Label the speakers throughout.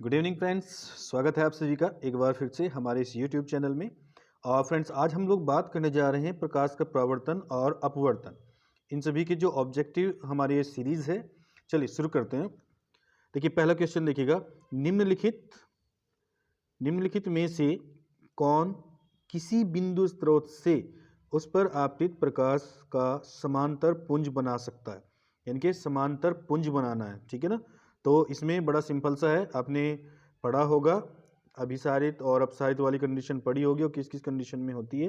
Speaker 1: Good evening friends, स्वागत है आप सभी का एक बार फिर से हमारे इस यूट्यूब चैनल में। और फ्रेंड्स, आज हम लोग बात करने जा रहे हैं प्रकाश का परावर्तन और अपवर्तन, इन सभी के जो ऑब्जेक्टिव हमारी ये सीरीज़ है। चलिए शुरू करते हैं। देखिए, पहला क्वेश्चन देखिएगा, निम्नलिखित में से कौन किसी बिंदु स्रोत से उस पर आपतित प्रकाश का समांतर पुंज बना सकता है। यानी कि समांतर पुंज बनाना है, ठीक है ना। तो इसमें बड़ा सिंपल सा है, आपने पढ़ा होगा, अभिसारित और अपसारित वाली कंडीशन पढ़ी होगी और किस किस कंडीशन में होती है,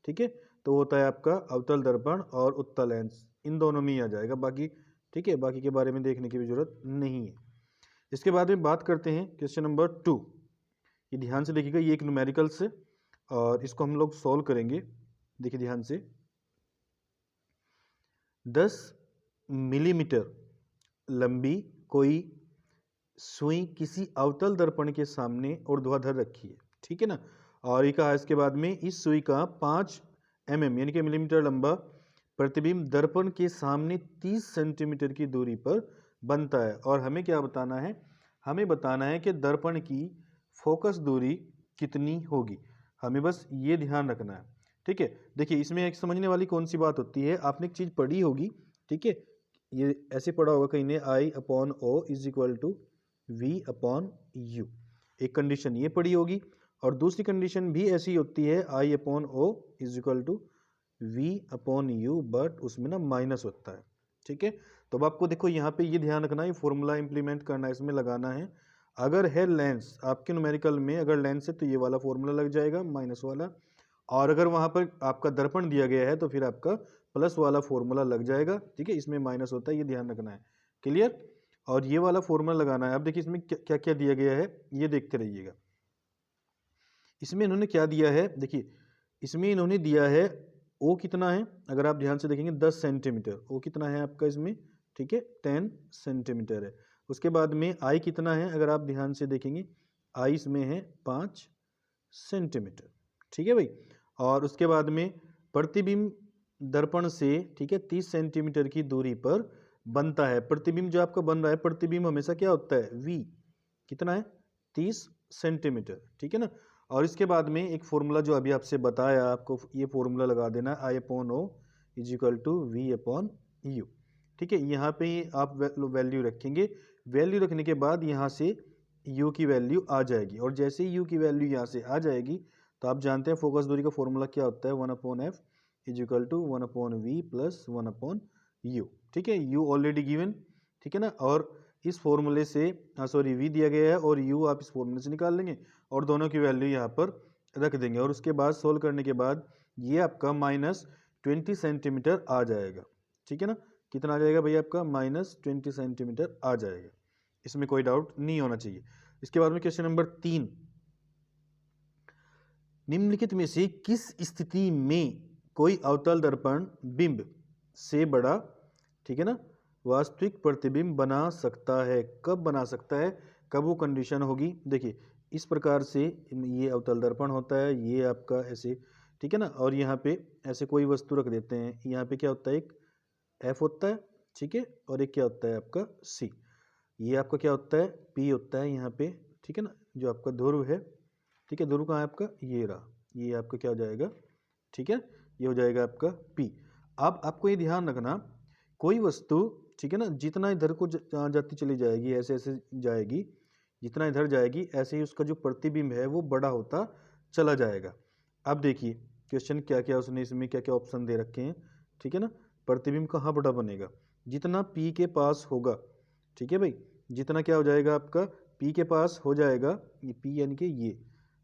Speaker 1: ठीक है। तो होता है आपका अवतल दर्पण और उत्तल लेंस, इन दोनों में ही आ जाएगा, बाकी ठीक है, बाकी के बारे में देखने की भी जरूरत नहीं है। इसके बाद में बात करते हैं क्वेश्चन नंबर 2। ये ध्यान से देखिएगा, ये एक न्यूमेरिकल्स है और इसको हम लोग सॉल्व करेंगे। देखिए ध्यान से, 10 मिलीमीटर लंबी कोई सुई किसी अवतल दर्पण के सामने ऊर्ध्वाधर रखी है, ठीक है ना। और ये कहा इसके बाद में, इस सुई का 5 mm यानी कि मिलीमीटर लंबा प्रतिबिंब दर्पण के सामने 30 सेंटीमीटर की दूरी पर बनता है। और हमें क्या बताना है, हमें बताना है कि दर्पण की फोकस दूरी कितनी होगी। हमें बस ये ध्यान रखना है, ठीक है। देखिए, इसमें एक समझने वाली कौन सी बात होती है, आपने एक चीज़ पढ़ी होगी, ठीक है। ये ऐसे पढ़ा होगा कहीं ने, I/O is equal to V/U। एक कंडीशन ये पढ़ी होगी और दूसरी कंडीशन भी ऐसी होती है, I/O is equal to V/U, but उसमें ना माइनस होता है, ठीक है। तो अब आपको देखो यहाँ पे ये ध्यान रखना है, ये फॉर्मूला इंप्लीमेंट करना है, इसमें लगाना है। अगर है लेंस आपके न्यूमेरिकल में, अगर लेंस है तो ये वाला फॉर्मूला लग जाएगा, माइनस वाला। और अगर वहाँ पर आपका दर्पण दिया गया है तो फिर आपका प्लस वाला फॉर्मूला लग जाएगा, ठीक है। इसमें माइनस होता है, ये ध्यान रखना है, क्लियर। और ये वाला फॉर्मूला लगाना है। अब देखिए इसमें क्या क्या दिया गया है, ये देखते रहिएगा। इसमें इन्होंने क्या दिया है, देखिए इसमें इन्होंने दिया है ओ कितना है, अगर आप ध्यान से देखेंगे 10 सेंटीमीटर। ओ कितना है आपका इसमें, ठीक है, 10 सेंटीमीटर है। उसके बाद में आई कितना है, अगर आप ध्यान से देखेंगे आई इसमें है 5 सेंटीमीटर, ठीक है भाई। और उसके बाद में प्रतिबिंब दर्पण से, ठीक है, 30 सेंटीमीटर की दूरी पर बनता है। प्रतिबिंब जो आपका बन रहा है, प्रतिबिंब हमेशा क्या होता है, V कितना है, 30 सेंटीमीटर, ठीक है ना। और इसके बाद में एक फॉर्मूला जो अभी आपसे बताया, आपको ये फॉर्मूला लगा देना, I/O is equal to V/U, ठीक है। यहाँ पे आप वैल्यू रखेंगे, वैल्यू रखने के बाद यहाँ से U की वैल्यू आ जाएगी। और जैसे ही U की वैल्यू यहाँ से आ जाएगी तो आप जानते हैं फोकस दूरी का फॉर्मूला क्या होता है, 1/f is equal to 1/v plus 1/u, ठीक है। U ऑलरेडी गिवन, ठीक है ना। और इस फॉर्मूले से सॉरी V दिया गया है और U आप इस फॉर्मूले से निकाल लेंगे और दोनों की वैल्यू यहाँ पर रख देंगे। और उसके बाद सोल्व करने के बाद ये आपका -20 सेंटीमीटर आ जाएगा, ठीक है ना। कितना आ जाएगा भैया आपका, -20 सेंटीमीटर आ जाएगा, इसमें कोई डाउट नहीं होना चाहिए। इसके बाद में क्वेश्चन नंबर 3, निम्नलिखित में से किस स्थिति में कोई अवतल दर्पण बिंब से बड़ा, ठीक है ना, वास्तविक प्रतिबिंब बना सकता है। कब बना सकता है, कब वो कंडीशन होगी। देखिए इस प्रकार से ये अवतल दर्पण होता है, ये आपका ऐसे, ठीक है ना। और यहाँ पे ऐसे कोई वस्तु रख देते हैं, यहाँ पे क्या होता है, एक F होता है, ठीक है, और एक क्या होता है आपका C। ये आपका क्या होता है, P होता है यहाँ पे, ठीक है ना, जो आपका ध्रुव है, ठीक है। ध्रुव कहाँ है आपका, ये रहा, ये आपका क्या हो जाएगा, ठीक है, ये हो जाएगा आपका P। अब आपको ये ध्यान रखना, कोई वस्तु, ठीक है ना, जितना इधर को जाती चली जाएगी, ऐसे ऐसे जाएगी, जितना इधर जाएगी ऐसे ही उसका जो प्रतिबिंब है वो बड़ा होता चला जाएगा। अब देखिए क्वेश्चन क्या क्या उसने इसमें क्या क्या ऑप्शन दे रखे हैं, ठीक है ना। प्रतिबिंब कहाँ बड़ा बनेगा, जितना P के पास होगा, ठीक है भाई, जितना क्या हो जाएगा आपका P के पास हो जाएगा, ये P यानी कि ये,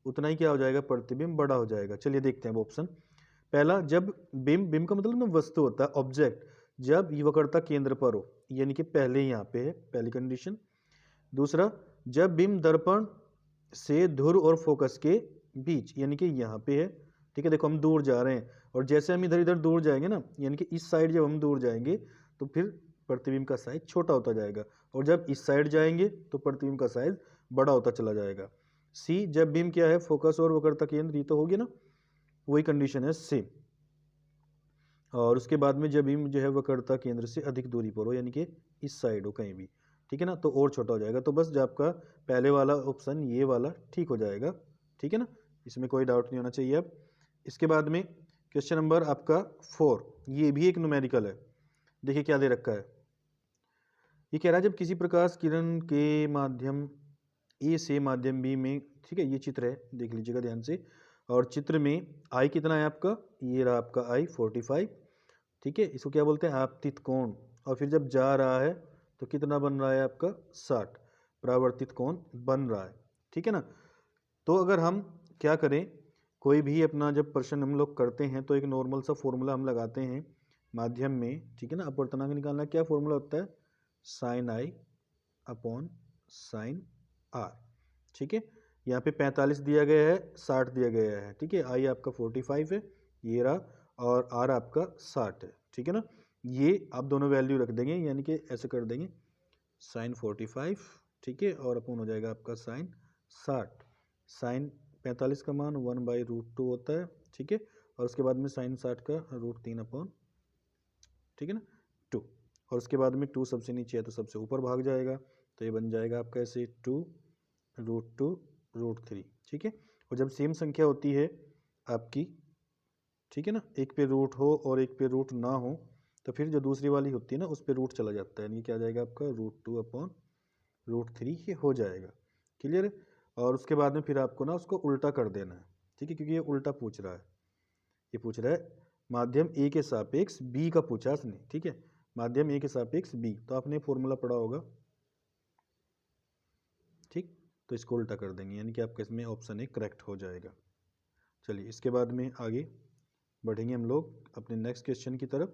Speaker 1: उतना ही क्या हो जाएगा, प्रतिबिंब बड़ा हो जाएगा। चलिए देखते हैं वो ऑप्शन। पहला, जब बिंब का मतलब ना वस्तु होता है, ऑब्जेक्ट, जब वक्रता केंद्र पर हो, यानी कि पहले यहाँ पे है पहली कंडीशन। दूसरा, जब बिंब दर्पण से ध्रुव और फोकस के बीच, यानी कि यहाँ पे है, ठीक है। देखो हम दूर जा रहे हैं और जैसे हम इधर इधर दूर जाएंगे ना, यानी कि इस साइड जब हम दूर जाएंगे तो फिर प्रतिबिंब का साइज छोटा होता जाएगा, और जब इस साइड जाएंगे तो प्रतिबिंब का साइज बड़ा होता चला जाएगा। सी, जब बिंब क्या है, फोकस और वक्रता केंद्र, ये तो हो गया ना, वही कंडीशन है सेम। और उसके बाद में जब बिंब जो है वक्रता केंद्र से अधिक दूरी पर हो, यानी कि इस साइड हो कहीं भी, ठीक है ना, तो और छोटा हो जाएगा। तो बस जो आपका पहले वाला ऑप्शन ये वाला ठीक हो जाएगा, ठीक है ना, इसमें कोई डाउट नहीं होना चाहिए। अब इसके बाद में क्वेश्चन नंबर आपका 4, ये भी एक न्यूमेरिकल है। देखिए क्या दे रखा है, ये कह रहा है जब किसी प्रकाश किरण के माध्यम ए से माध्यम बी में, ठीक है, ये चित्र है, देख लीजिएगा ध्यान से। और चित्र में आई कितना है आपका, ये रहा आपका आई 45, ठीक है, इसको क्या बोलते हैं, आपतित कोण। और फिर जब जा रहा है तो कितना बन रहा है आपका 60 परावर्तित कोण बन रहा है, ठीक है ना। तो अगर हम क्या करें, कोई भी अपना जब प्रश्न हम लोग करते हैं तो एक नॉर्मल सा फॉर्मूला हम लगाते हैं माध्यम में, ठीक है ना। अपवर्तनांक निकालना क्या फॉर्मूला होता है, sine I upon sine R, ठीक है। यहाँ पे 45 दिया गया है, 60 दिया गया है, ठीक है। आई आपका 45 है, ये रहा, और आर आपका 60 है, ठीक है ना। ये आप दोनों वैल्यू रख देंगे, यानी कि ऐसे कर देंगे साइन 45, ठीक है, और अपन हो जाएगा आपका साइन 60। साइन 45 का मान 1/√2 होता है, ठीक है, और उसके बाद में साइन 60 का √3 अपॉन, ठीक है ना, 2। और उसके बाद में 2 सबसे नीचे है तो सबसे ऊपर भाग जाएगा, तो ये बन जाएगा आपका ऐसे 2√2√3, ठीक है। और जब सेम संख्या होती है आपकी, ठीक है ना, एक पे रूट हो और एक पे रूट ना हो, तो फिर जो दूसरी वाली होती है ना उस पे रूट चला जाता है, यानी क्या आ जाएगा आपका √2/√3 ये हो जाएगा, क्लियर। और उसके बाद में फिर आपको ना उसको उल्टा कर देना है, ठीक है, क्योंकि ये उल्टा पूछ रहा है, ये पूछ रहा है माध्यम ए के सापेक्ष बी का पूछा उसने, ठीक है, माध्यम ए के सापेक्ष बी, तो आपने फॉर्मूला पढ़ा होगा, ठीक, तो इसको उल्टा कर देंगे, यानी कि आपका इसमें ऑप्शन ए करेक्ट हो जाएगा। चलिए इसके बाद में आगे बढ़ेंगे हम लोग अपने नेक्स्ट क्वेश्चन की तरफ,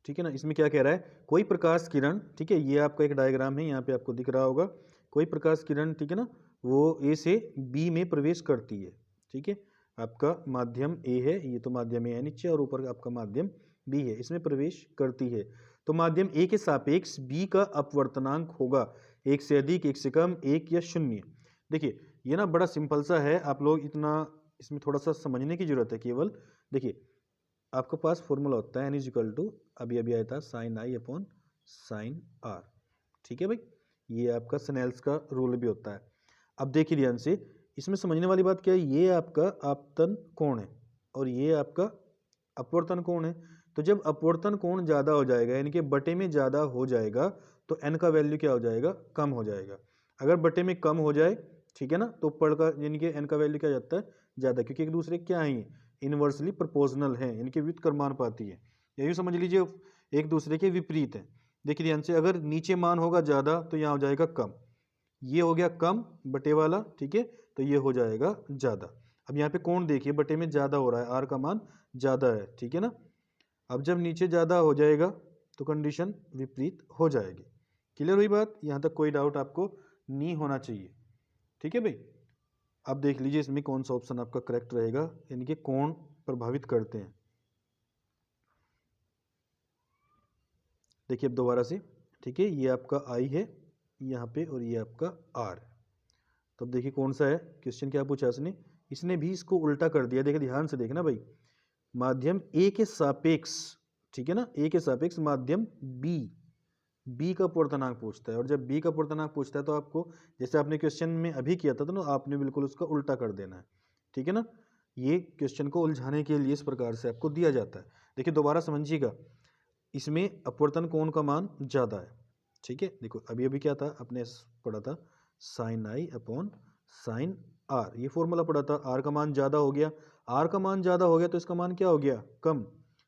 Speaker 1: ठीक है ना। इसमें क्या कह रहा है, कोई प्रकाश किरण, ठीक है, ये आपका एक डायग्राम है, यहाँ पे आपको दिख रहा होगा, कोई प्रकाश किरण, ठीक है ना, वो ए से बी में प्रवेश करती है, ठीक है, आपका माध्यम ए है, ये तो माध्यम ए है नीचे, और ऊपर आपका माध्यम बी है, इसमें प्रवेश करती है। तो माध्यम ए के सापेक्ष बी का अपवर्तनांक होगा 1 से अधिक, 1 से कम, 1 या 0। देखिए ये ना बड़ा सिंपल सा है, आप लोग इतना इसमें थोड़ा सा समझने की जरूरत है केवल। देखिए आपके पास फॉर्मूला होता है n अभी अभी आया था sine I upon sine R, ठीक है भाई, ये आपका स्नेल्स का रूल भी होता है। अब देखिए ध्यान से, इसमें समझने वाली बात क्या है, ये आपका आपतन कोण है और ये आपका अपवर्तन कोण है। तो जब अपवर्तन कोण ज़्यादा हो जाएगा, यानी कि बटे में ज़्यादा हो जाएगा, तो n का वैल्यू क्या हो जाएगा, कम हो जाएगा। अगर बटे में कम हो जाए, ठीक है ना, तो ऊपर का यानी कि n का वैल्यू क्या जाता है, ज़्यादा, क्योंकि एक दूसरे क्या है, इनवर्सली प्रोपोर्शनल है, यानी कि व्युत्क्रमानुपाती है, यही समझ लीजिए एक दूसरे के विपरीत है। देखिए ध्यान से, अगर नीचे मान होगा ज़्यादा तो यहाँ हो जाएगा कम, ये हो गया कम बटे वाला, ठीक है, तो ये हो जाएगा ज़्यादा। अब यहाँ पे कोण देखिए, बटे में ज़्यादा हो रहा है, आर का मान ज़्यादा है, ठीक है ना। अब जब नीचे ज़्यादा हो जाएगा तो कंडीशन विपरीत हो जाएगी। क्लियर हुई बात, यहाँ तक कोई डाउट आपको नहीं होना चाहिए, ठीक है भाई। अब देख लीजिए इसमें कौन सा ऑप्शन आपका करेक्ट रहेगा, यानी कि कोण प्रभावित करते हैं। देखिए अब दोबारा से, ठीक है, ये आपका आई है यहाँ पे और ये आपका आर है। तो अब देखिए कौन सा है, क्वेश्चन क्या पूछा इसने भी इसको उल्टा कर दिया। देखिए ध्यान से देखना भाई, माध्यम ए के सापेक्ष, ठीक है ना, ए के सापेक्ष माध्यम बी का अपवर्तनांक पूछता है, और जब बी का अपवर्तनांक पूछता है तो आपको, जैसे आपने क्वेश्चन में अभी किया था तो ना, आपने बिल्कुल उसका उल्टा कर देना है, ठीक है ना। ये क्वेश्चन को उलझाने के लिए इस प्रकार से आपको दिया जाता है। देखिए दोबारा समझिएगा, इसमें अपवर्तन कोण का मान ज़्यादा है, ठीक है। देखो अभी अभी क्या था, आपने पढ़ा था sine I upon sine R, ये फॉर्मूला पढ़ा था, आर का मान ज़्यादा हो गया, आर का मान ज़्यादा हो गया तो इसका मान क्या हो गया, कम,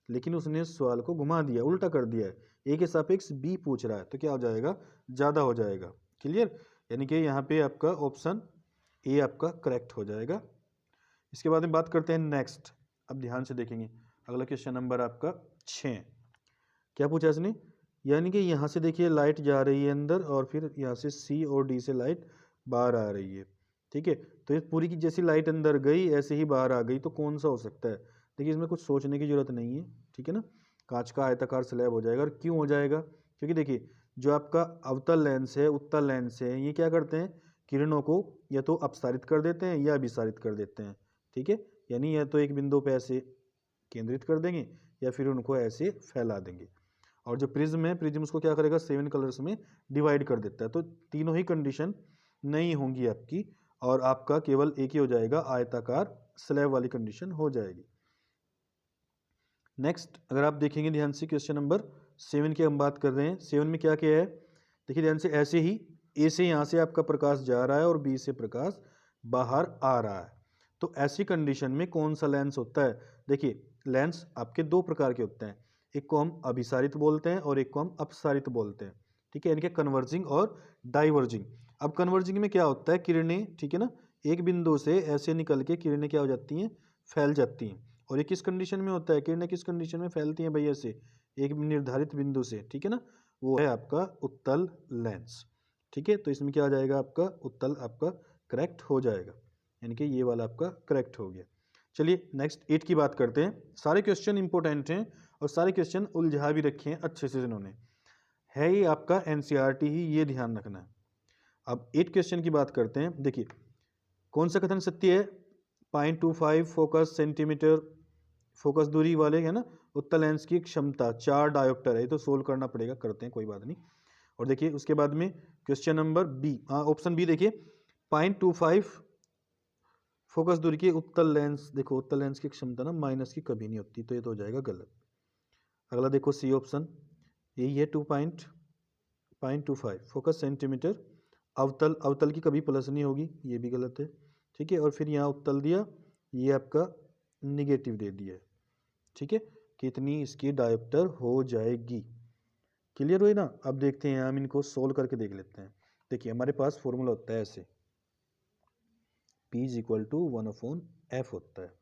Speaker 1: लेकिन उसने सवाल को घुमा दिया, उल्टा कर दिया है, ए के सापेक्ष बी पूछ रहा है तो क्या हो जाएगा, ज़्यादा हो जाएगा। क्लियर, यानी कि यहाँ पे आपका ऑप्शन ए आपका करेक्ट हो जाएगा। इसके बाद में बात करते हैं नेक्स्ट। अब ध्यान से देखेंगे अगला क्वेश्चन नंबर आपका 6, क्या पूछा इसने, यानी कि यहाँ से देखिए लाइट जा रही है अंदर और फिर यहाँ से सी और डी से लाइट बाहर आ रही है, ठीक है। तो इस पूरी की जैसी लाइट अंदर गई ऐसे ही बाहर आ गई, तो कौन सा हो सकता है। देखिए इसमें कुछ सोचने की जरूरत नहीं है, ठीक है ना, कांच का आयताकार स्लैब हो जाएगा। और क्यों हो जाएगा, क्योंकि देखिए जो आपका अवतल लेंस है, उत्तल लेंस है, ये क्या करते हैं, किरणों को या तो अपसारित कर देते हैं या अभिसारित कर देते हैं, ठीक है, यानी या तो एक बिंदु पे ऐसे केंद्रित कर देंगे या फिर उनको ऐसे फैला देंगे। और जो प्रिज्म है, प्रिज्म उसको क्या करेगा, 7 कलर्स में डिवाइड कर देता है। तो तीनों ही कंडीशन नहीं होंगी आपकी, और आपका केवल एक ही हो जाएगा, आयताकार स्लैब वाली कंडीशन हो जाएगी। नेक्स्ट अगर आप देखेंगे ध्यान से, क्वेश्चन नंबर 7 की हम बात कर रहे हैं। 7 में क्या क्या है, देखिए ध्यान से, ऐसे ही ए से यहाँ से आपका प्रकाश जा रहा है और बी से प्रकाश बाहर आ रहा है। तो ऐसी कंडीशन में कौन सा लेंस होता है? देखिए लेंस आपके दो प्रकार के होते हैं, एक को हम अभिसारित बोलते हैं और एक को हम अपसारित बोलते हैं। ठीक है, इनके कन्वर्जिंग और डाइवर्जिंग। अब कन्वर्जिंग में क्या होता है, किरणें, ठीक है ना, एक बिंदु से ऐसे निकल के किरणें क्या हो जाती हैं, फैल जाती हैं। और ये किस कंडीशन में होता है, किरणें किस कंडीशन में फैलती हैं भैया, से एक निर्धारित बिंदु से, ठीक है ना, वो है आपका उत्तल लेंस। ठीक है, तो इसमें क्या आ जाएगा, आपका उत्तल आपका करेक्ट हो जाएगा, यानी कि ये वाला आपका करेक्ट हो गया। चलिए नेक्स्ट 8 की बात करते हैं। सारे क्वेश्चन इंपॉर्टेंट हैं और सारे क्वेश्चन उलझा भी रखे हैं अच्छे से जिन्होंने, है ये आपका एनसीईआरटी ही, ये ध्यान रखना है। अब 8 क्वेश्चन की बात करते हैं। देखिए कौन सा कथन सत्य है, 0.25 फोकस सेंटीमीटर फोकस दूरी वाले है ना उत्तल लेंस की क्षमता 4 डायोप्टर है। ये तो सोल्व करना पड़ेगा, करते हैं कोई बात नहीं। और देखिए उसके बाद में question number B, option B देखिए, 0.25 फोकस दूरी के उत्तल लेंस, देखो उत्तल लेंस की क्षमता ना माइनस की कभी नहीं होती, तो ये तो हो जाएगा गलत। अगला देखो सी ऑप्शन, यही है 2.25 फोकस सेंटीमीटर अवतल, अवतल की कभी प्लस नहीं होगी, ये भी गलत है। ठीक है, और फिर यहाँ उत्तल दिया, ये आपका निगेटिव दे दिया है। ठीक है, कितनी इसकी डायोप्टर हो जाएगी, क्लियर हुई ना। अब देखते हैं, हम इनको सोल्व करके देख लेते हैं। देखिए हमारे पास फॉर्मूला होता है ऐसे, P = 1/f होता है।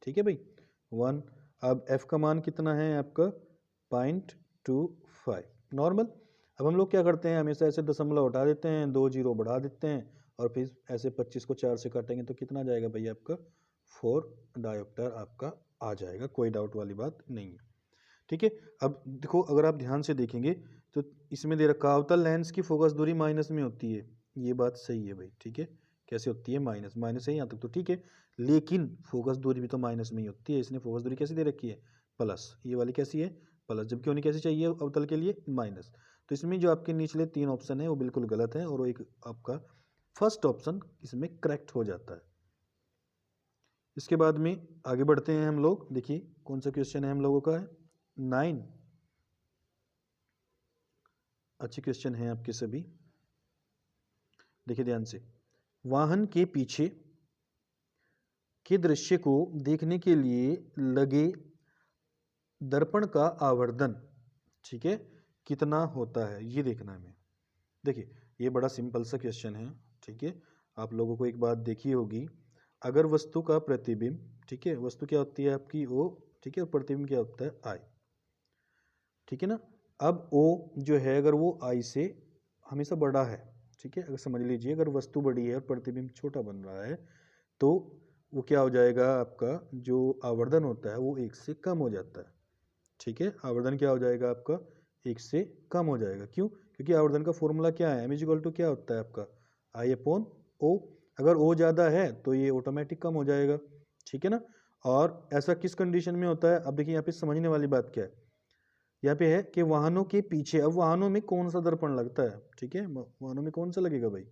Speaker 1: ठीक है भाई, 1। अब f का मान कितना है आपका, 0.25 नॉर्मल। अब हम लोग क्या करते हैं, हमेशा ऐसे दशमलव हटा देते हैं, 2 जीरो बढ़ा देते हैं, और फिर ऐसे 25 को 4 से काटेंगे तो कितना जाएगा भाई, आपका 4 डायोप्टर आपका आ जाएगा, कोई डाउट वाली बात नहीं है। ठीक है, अब देखो अगर आप ध्यान से देखेंगे तो इसमें दे रखा अवतल लेंस की फोकस दूरी माइनस में होती है, ये बात सही है भाई। ठीक है, कैसे होती है, माइनस, माइनस है यहाँ तक तो ठीक है, लेकिन फोकस दूरी भी तो माइनस में ही होती है। इसने फोकस दूरी कैसी दे रखी है, प्लस, ये वाली कैसी है, प्लस, जबकि होनी कैसी चाहिए अवतल के लिए, माइनस। तो इसमें जो आपके निचले 3 ऑप्शन है वो बिल्कुल गलत है, और वो एक आपका फर्स्ट ऑप्शन इसमें करेक्ट हो जाता है। इसके बाद में आगे बढ़ते हैं हम लोग। देखिए कौन सा क्वेश्चन है हम लोगों का है, 9। अच्छे क्वेश्चन हैं आपके सभी, देखिए ध्यान से। वाहन के पीछे के दृश्य को देखने के लिए लगे दर्पण का आवर्धन, ठीक है, कितना होता है, ये देखना है हमें। देखिए ये बड़ा सिंपल सा क्वेश्चन है। ठीक है, आप लोगों को एक बात देखी होगी, अगर वस्तु का प्रतिबिंब, ठीक है, वस्तु क्या होती है आपकी O, ठीक है, और प्रतिबिंब क्या होता है I, ठीक है ना। अब O जो है अगर वो I से हमेशा बड़ा है, ठीक है, अगर समझ लीजिए अगर वस्तु बड़ी है और प्रतिबिंब छोटा बन रहा है, तो वो क्या हो जाएगा, आपका जो आवर्धन होता है वो 1 से कम हो जाता है। ठीक है, आवर्धन क्या हो जाएगा आपका, 1 से कम हो जाएगा। क्यों, क्योंकि आवर्धन का फॉर्मूला क्या है, m क्या होता है आपका, I/O। अगर O ज़्यादा है तो ये ऑटोमेटिक कम हो जाएगा। ठीक है ना, और ऐसा किस कंडीशन में होता है, अब देखिए यहाँ पे समझने वाली बात क्या है, यहाँ पे है कि वाहनों के पीछे, अब वाहनों में कौन सा दर्पण लगता है, ठीक है, वाहनों में कौन सा लगेगा भाई,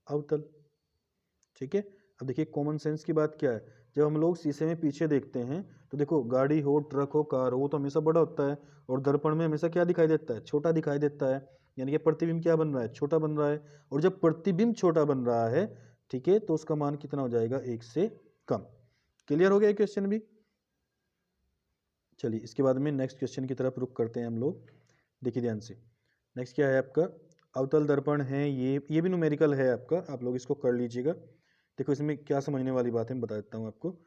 Speaker 1: अवतल। ठीक है, अब देखिए कॉमन सेंस की बात क्या है, जब हम लोग शीशे में पीछे देखते हैं तो देखो गाड़ी हो, ट्रक हो, कार हो, वो तो हमेशा बड़ा होता है, और दर्पण में हमेशा क्या दिखाई देता है, छोटा दिखाई देता है। यानी कि प्रतिबिंब क्या बन रहा है, छोटा बन रहा है, और जब प्रतिबिंब छोटा बन रहा है, ठीक है, तो उसका मान कितना हो जाएगा, 1 से कम। क्लियर हो गया क्वेश्चन भी। चलिए इसके बाद में नेक्स्ट क्वेश्चन की तरफ रुख करते हैं हम लोग। देखिए ध्यान से, नेक्स्ट क्या है आपका, अवतल दर्पण है, ये भी न्यूमेरिकल है आपका, आप लोग इसको कर लीजिएगा। देखो इसमें क्या समझने वाली बात है मैं बता देता हूँ आपको।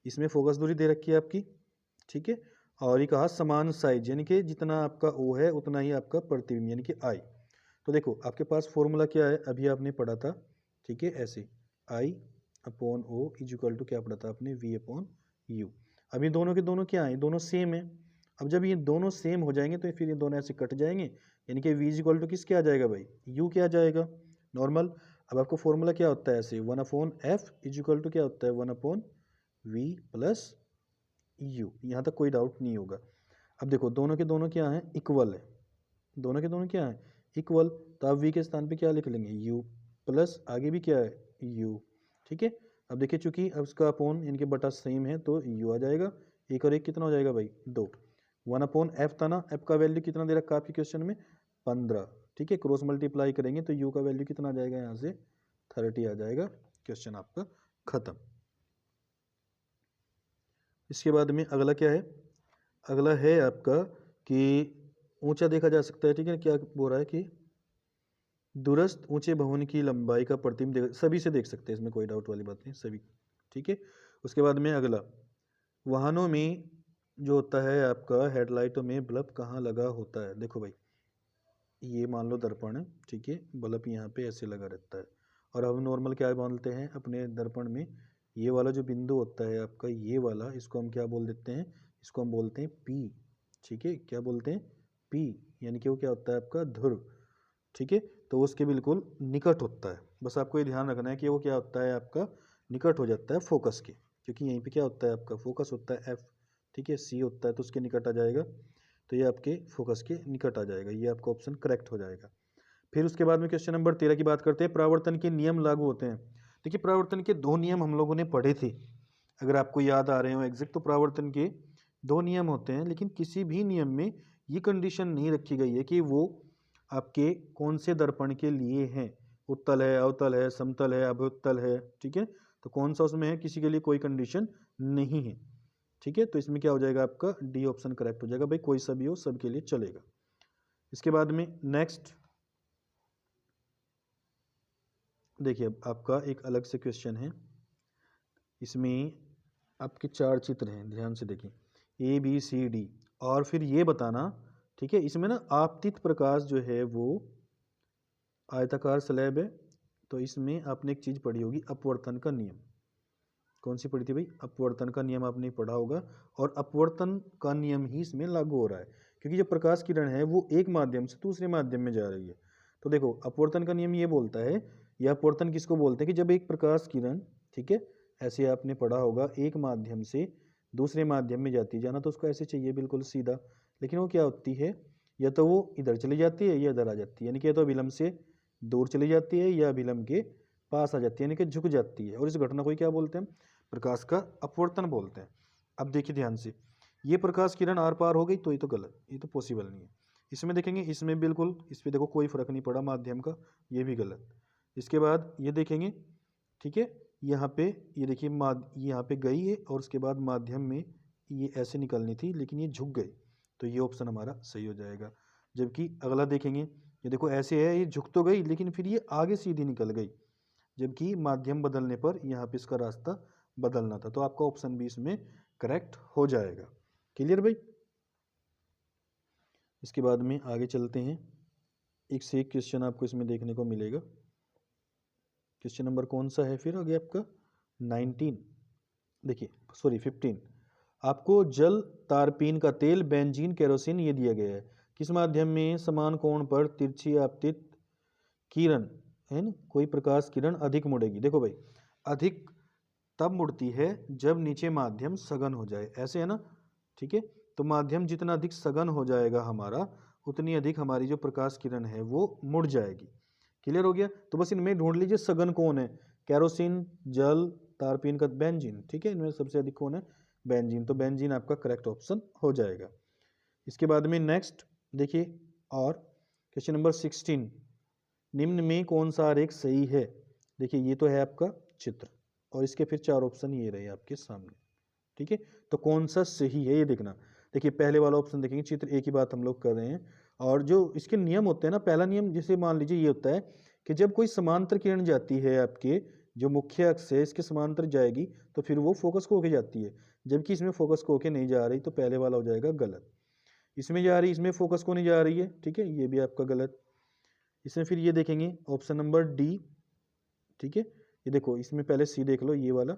Speaker 1: इसमें फोकस दूरी दे रखी है आपकी, ठीक है, और ये कहा समान साइज, यानी कि जितना आपका O है उतना ही आपका प्रतिबिंब यानी कि I। तो देखो आपके पास फॉर्मूला क्या है, अभी आपने पढ़ा था, ठीक है, ऐसे I/O = क्या पढ़ा था आपने, V/U। अभी दोनों के दोनों क्या है, दोनों सेम है। अब जब ये दोनों सेम हो जाएंगे तो फिर ये दोनों ऐसे कट जाएंगे, यानी कि V = किस क्या आ जाएगा भाई, U क्या आ जाएगा, नॉर्मल। अब आपको फॉर्मूला क्या होता है ऐसे, 1/f = क्या होता है, 1/v + U। यहाँ तक कोई डाउट नहीं होगा। अब देखो दोनों के दोनों क्या हैं, इक्वल है, दोनों के दोनों क्या हैं, इक्वल। तो आप v के स्थान पे क्या लिख लेंगे, u प्लस आगे भी क्या है, u। ठीक है, अब देखिए चूंकि अब इसका अपोन इनके बटा सेम है तो u आ जाएगा, एक और एक कितना हो जाएगा भाई, 2। 1/f था ना, f का वैल्यू कितना दे रखा है आपके क्वेश्चन में, 15। ठीक है, क्रॉस मल्टीप्लाई करेंगे तो u का वैल्यू कितना आ जाएगा, यहाँ से 30 आ जाएगा, क्वेश्चन आपका खत्म। इसके बाद में अगला क्या है, अगला है आपका कि ऊंचा देखा जा सकता है। ठीक है, क्या बोल रहा है कि दूरस्थ ऊंचे भवन की लंबाई का प्रतिबिंब सभी से देख सकते हैं, इसमें कोई डाउट वाली बात नहीं, सभी। ठीक है, उसके बाद में अगला, वाहनों में जो होता है आपका हेडलाइटों में बल्ब कहाँ लगा होता है। देखो भाई, ये मान लो दर्पण है, ठीक है, बल्ब यहाँ पे ऐसे लगा रहता है, और हम नॉर्मल क्या मानते हैं अपने दर्पण में, ये वाला जो बिंदु होता है आपका, ये वाला, इसको हम क्या बोल देते हैं, इसको हम बोलते हैं P। ठीक है, क्या बोलते हैं, P, यानी कि वो क्या होता है आपका ध्रुव। ठीक है, तो उसके बिल्कुल निकट होता है, बस आपको ये ध्यान रखना है कि वो क्या होता है आपका निकट हो जाता है फोकस के, क्योंकि यहीं पे क्या होता है आपका फोकस होता है F। ठीक है, C होता है तो उसके निकट आ जाएगा, तो ये आपके फोकस के निकट आ जाएगा, ये आपका ऑप्शन करेक्ट हो जाएगा। फिर उसके बाद में क्वेश्चन नंबर 13 की बात करते हैं, परावर्तन के नियम लागू होते हैं। देखिए परावर्तन के 2 नियम हम लोगों ने पढ़े थे, अगर आपको याद आ रहे हो एग्जैक्ट, तो परावर्तन के 2 नियम होते हैं, लेकिन किसी भी नियम में ये कंडीशन नहीं रखी गई है कि वो आपके कौन से दर्पण के लिए हैं, उत्तल है, अवतल है, समतल है, अभुतल है। ठीक है, तो कौन सा उसमें है, किसी के लिए कोई कंडीशन नहीं है। ठीक है, तो इसमें क्या हो जाएगा आपका डी ऑप्शन करेक्ट हो जाएगा भाई, कोई सा भी हो सबके लिए चलेगा। इसके बाद में नेक्स्ट देखिए, अब आपका एक अलग से क्वेश्चन है, इसमें आपके 4 चित्र हैं, ध्यान से देखिए, ए बी सी डी, और फिर ये बताना। ठीक है, इसमें ना आपतित प्रकाश जो है वो आयताकार स्लैब है, तो इसमें आपने एक चीज़ पढ़ी होगी, अपवर्तन का नियम। कौन सी पढ़ी थी भाई, अपवर्तन का नियम आपने पढ़ा होगा, और अपवर्तन का नियम ही इसमें लागू हो रहा है, क्योंकि जो प्रकाश किरण है वो एक माध्यम से दूसरे माध्यम में जा रही है। तो देखो अपवर्तन का नियम ये बोलता है, या अपवर्तन किसको बोलते हैं, कि जब एक प्रकाश किरण, ठीक है, ऐसे आपने पढ़ा होगा, एक माध्यम से दूसरे माध्यम में जाती, जाना तो उसको ऐसे चाहिए बिल्कुल सीधा, लेकिन वो क्या होती है, या तो वो इधर चली जाती है या इधर आ जाती है, यानी कि या तो विलंब से दूर चली जाती है या विलंब के पास आ जाती है, यानी कि झुक जाती है, और इस घटना को क्या बोलते हैं, प्रकाश का अपवर्तन बोलते हैं। अब देखिए ध्यान से, ये प्रकाश किरण आर पार हो गई तो ये तो गलत, ये तो पॉसिबल नहीं है। इसमें देखेंगे, इसमें बिल्कुल, इस पर देखो कोई फर्क नहीं पड़ा माध्यम का, ये भी गलत। इसके बाद ये देखेंगे, ठीक है, यहाँ पे ये देखिए यहाँ पे गई है, और उसके बाद माध्यम में ये ऐसे निकलनी थी लेकिन ये झुक गई, तो ये ऑप्शन हमारा सही हो जाएगा। जबकि अगला देखेंगे, ये देखो ऐसे है, ये झुक तो गई लेकिन फिर ये आगे सीधी निकल गई, जबकि माध्यम बदलने पर यहाँ पे इसका रास्ता बदलना था, तो आपका ऑप्शन भी इसमें करेक्ट हो जाएगा। क्लियर भाई। इसके बाद में आगे चलते हैं, एक से एक क्वेश्चन आपको इसमें देखने को मिलेगा। क्वेश्चन नंबर कौन सा है फिर आगे आपका, 19, देखिए सॉरी 15। आपको जल, तारपीन का तेल, बेंजीन, केरोसिन ये दिया गया है, किस माध्यम में समान कोण पर तिरछी आपतित किरण है ना, कोई प्रकाश किरण अधिक मुड़ेगी। देखो भाई, अधिक तब मुड़ती है जब नीचे माध्यम सघन हो जाए, ऐसे है ना। ठीक है, तो माध्यम जितना अधिक सघन हो जाएगा हमारा, उतनी अधिक हमारी जो प्रकाश किरण है वो मुड़ जाएगी। क्लियर हो गया, तो बस इनमें ढूंढ लीजिए सघन कौन है, केरोसिन, जल, तारपीन का बेंजीन। ठीक है, इनमें सबसे अधिक कौन है, बेंजीन, तो बेंजीन आपका करेक्ट ऑप्शन हो जाएगा। इसके बाद में नेक्स्ट देखिए, और क्वेश्चन नंबर 16, निम्न में कौन सा आरेख सही है। देखिए ये तो है आपका चित्र, और इसके फिर 4 ऑप्शन ये रहे आपके सामने। ठीक है, तो कौन सा सही है ये देखना। देखिए पहले वाला ऑप्शन देखेंगे, चित्र ए की बात हम लोग कर रहे हैं, और जो इसके नियम होते हैं ना, पहला नियम जैसे मान लीजिए ये होता है कि जब कोई समांतर किरण जाती है, आपके जो मुख्य अक्ष है इसके समांतर जाएगी तो फिर वो फोकस को होके जाती है, जबकि इसमें फोकस को होके नहीं जा रही, तो पहले वाला हो जाएगा गलत। इसमें जा रही, इसमें फोकस को नहीं जा रही है, ठीक है, ये भी आपका गलत। इसमें फिर ये देखेंगे ऑप्शन नंबर डी। ठीक है, ये देखो इसमें पहले सी देख लो, ये वाला,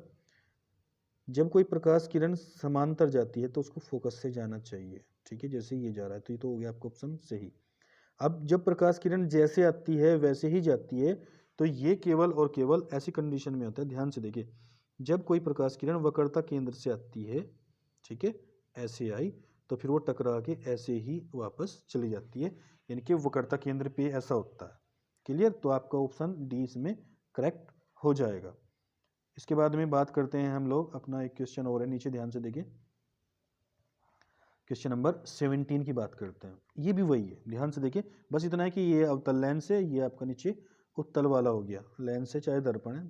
Speaker 1: जब कोई प्रकाश किरण समांतर जाती है तो उसको फोकस से जाना चाहिए। ठीक है, जैसे ये जा रहा है तो ये तो हो गया आपका ऑप्शन सही। अब जब प्रकाश किरण जैसे आती है वैसे ही जाती है, तो ये केवल और केवल ऐसी कंडीशन में होता है, ध्यान से देखिए, जब कोई प्रकाश किरण वक्रता केंद्र से आती है, ठीक है, ऐसे आई, तो फिर वो टकरा के ऐसे ही वापस चली जाती है, यानी कि वक्रता केंद्र पे ऐसा होता है। क्लियर? तो आपका ऑप्शन डी इसमें करेक्ट हो जाएगा। इसके बाद में बात करते हैं हम लोग, अपना एक क्वेश्चन और है, नीचे ध्यान से देखिए, क्वेश्चन नंबर 17 की बात करते हैं। ये भी वही है, ध्यान से देखिए, बस इतना है कि ये अवतल लेंस है, ये आपका नीचे उत्तल वाला हो गया। लेंस है चाहे दर्पण है,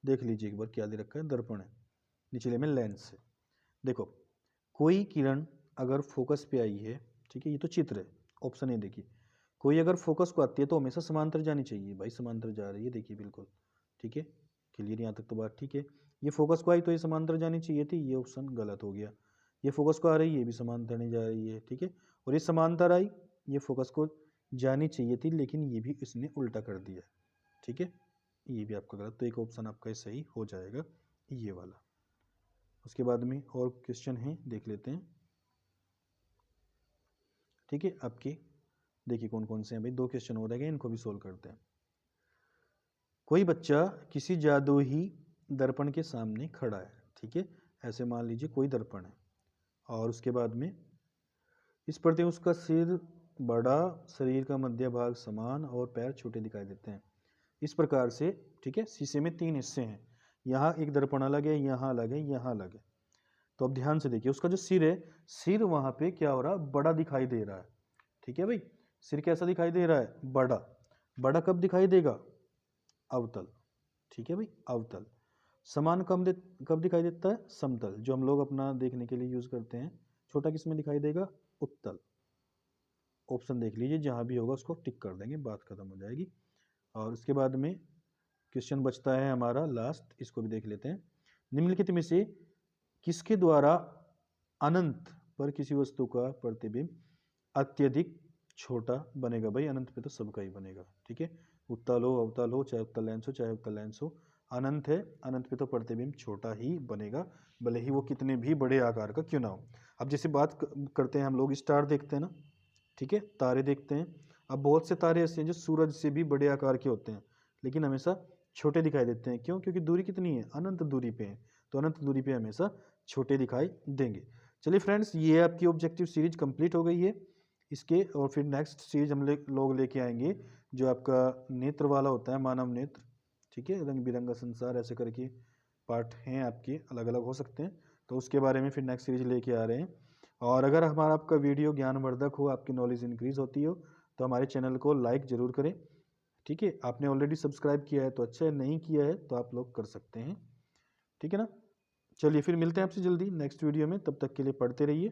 Speaker 1: देख लीजिए एक बार क्या दे रखा है, दर्पण है, निचले में लेंस है। देखो, कोई किरण अगर फोकस पे आई है, ठीक है, ये तो चित्र है, ऑप्शन ए देखिए, कोई अगर फोकस को आती है तो हमेशा समांतर जानी चाहिए। भाई समांतर जा रही है, देखिए बिल्कुल, ठीक है, क्लियर, यहाँ तक तो बात ठीक है। ये फोकस को आई तो ये समांतर जानी चाहिए थी, ये ऑप्शन गलत हो गया। ये फोकस को आ रही है, ये भी समांतर नहीं जा रही है, ठीक है, और ये समांतर आई, ये फोकस को जानी चाहिए थी, लेकिन ये भी इसने उल्टा कर दिया, ठीक है, ये भी आपका गलत, तो एक ऑप्शन आपका सही हो जाएगा, ये वाला। उसके बाद में और क्वेश्चन है, देख लेते हैं, ठीक है। आपके देखिए कौन कौन से हैं भाई, 2 क्वेश्चन हो रह गए, इनको भी सोल्व करते हैं। कोई बच्चा किसी जादुई दर्पण के सामने खड़ा है, ठीक है, ऐसे मान लीजिए कोई दर्पण है, और उसके बाद में इस प्रति उसका सिर बड़ा, शरीर का मध्य भाग समान और पैर छोटे दिखाई देते हैं। इस प्रकार से, ठीक है, शीशे में 3 हिस्से हैं, यहाँ एक दर्पण अलग है, यहाँ अलग है, यहाँ अलग है। तो अब ध्यान से देखिए, उसका जो सिर है, सिर वहाँ पे क्या हो रहा है, बड़ा दिखाई दे रहा है, ठीक है भाई, सिर कैसा दिखाई दे रहा है, बड़ा। बड़ा कब दिखाई देगा, अवतल, ठीक है भाई, अवतल। समान कब दिखाई देता है, समतल, जो हम लोग अपना देखने के लिए यूज करते हैं। छोटा किस में दिखाई देगा, उत्तल। ऑप्शन देख लीजिए, जहां भी होगा उसको टिक कर देंगे, बात खत्म हो जाएगी। और उसके बाद में क्वेश्चन बचता है हमारा लास्ट, इसको भी देख लेते हैं। निम्नलिखित में से किसके द्वारा अनंत पर किसी वस्तु का प्रतिबिंब अत्यधिक छोटा बनेगा। भाई अनंत पे तो सबका ही बनेगा, ठीक है, उत्तल हो अवतल हो, चाहे उत्तल लेंस हो चाहे अवतल लेंस हो, अनंत है, अनंत पे तो प्रतिबिंब छोटा ही बनेगा, भले ही वो कितने भी बड़े आकार का क्यों ना हो। अब जैसे बात करते हैं हम लोग, स्टार देखते हैं ना, ठीक है, तारे देखते हैं। अब बहुत से तारे ऐसे हैं जो सूरज से भी बड़े आकार के होते हैं, लेकिन हमेशा छोटे दिखाई देते हैं। क्यों? क्योंकि दूरी कितनी है, अनंत दूरी पे है, तो अनंत दूरी पे हमेशा छोटे दिखाई देंगे। चलिए फ्रेंड्स, ये आपकी ऑब्जेक्टिव सीरीज कंप्लीट हो गई है। इसके और फिर नेक्स्ट सीरीज हम लोग लेके आएंगे, जो आपका नेत्र वाला होता है, मानव नेत्र, ठीक है, रंग बिरंगा संसार, ऐसे करके पार्ट हैं आपके, अलग अलग हो सकते हैं, तो उसके बारे में फिर नेक्स्ट सीरीज लेके आ रहे हैं। और अगर हमारा आपका वीडियो ज्ञानवर्धक हो, आपकी नॉलेज इंक्रीज होती हो, तो हमारे चैनल को लाइक ज़रूर करें, ठीक है। आपने ऑलरेडी सब्सक्राइब किया है तो अच्छा है, नहीं किया है तो आप लोग कर सकते हैं, ठीक है ना। चलिए फिर मिलते हैं आपसे जल्दी नेक्स्ट वीडियो में, तब तक के लिए पढ़ते रहिए।